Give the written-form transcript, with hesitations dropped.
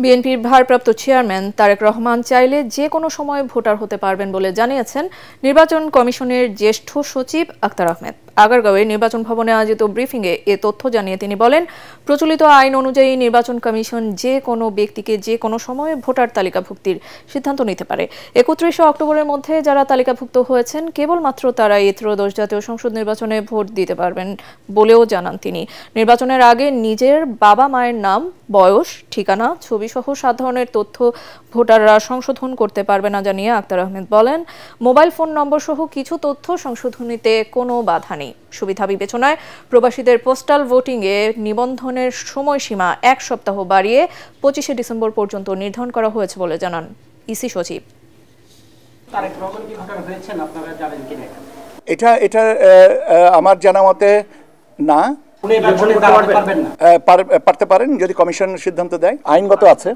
বিএনপির ভারপ্রাপ্ত চেয়ারম্যান তারেক রহমান চাইলে যে কোনো সময় ভোটার হতে পারবেন বলে জানিয়েছেন নির্বাচন কমিশনের জ্যেষ্ঠ সচিব আক্তার আহমেদ। আগারগাঁওয়ে নির্বাচন ভবনে আয়োজিত ব্রিফিংয়ে এ তথ্য জানিয়ে তিনি বলেন, প্রচলিত আইন অনুযায়ী নির্বাচন কমিশন যে কোনো ব্যক্তিকে যে কোনো সময়ে ভোটার তালিকাভুক্তির সিদ্ধান্ত নিতে পারে। 31 অক্টোবরের মধ্যে যারা তালিকাভুক্ত হয়েছেন কেবলমাত্র তারাই ত্রয়োদশ জাতীয় সংসদ নির্বাচনে ভোট দিতে পারবেন বলেও জানান তিনি। নির্বাচনের আগে নিজের বাবা মায়ের নাম, বয়স, ঠিকানা, ছবিসহ 7 ধরনের তথ্য ভোটাররা সংশোধন করতে পারবে না জানিয়ে আক্তার আহমেদ বলেন, মোবাইল ফোন নম্বর সহ কিছু তথ্য সংশোধনীতে কোনো বাধা নেই। সুবিধা বিবেচনায় প্রবাসীদের পোস্টাল ভোটিংয়ে নিবন্ধনের সময়সীমা 1 সপ্তাহ বাড়িয়ে 25 ডিসেম্বর পর্যন্ত নির্ধারণ করা হয়েছে বলে জানান ইসি সচিব। এটা আমার জানা মতে না, পারতে পারেন যদি কমিশন সিদ্ধান্ত দেয়, আইনগত আছে।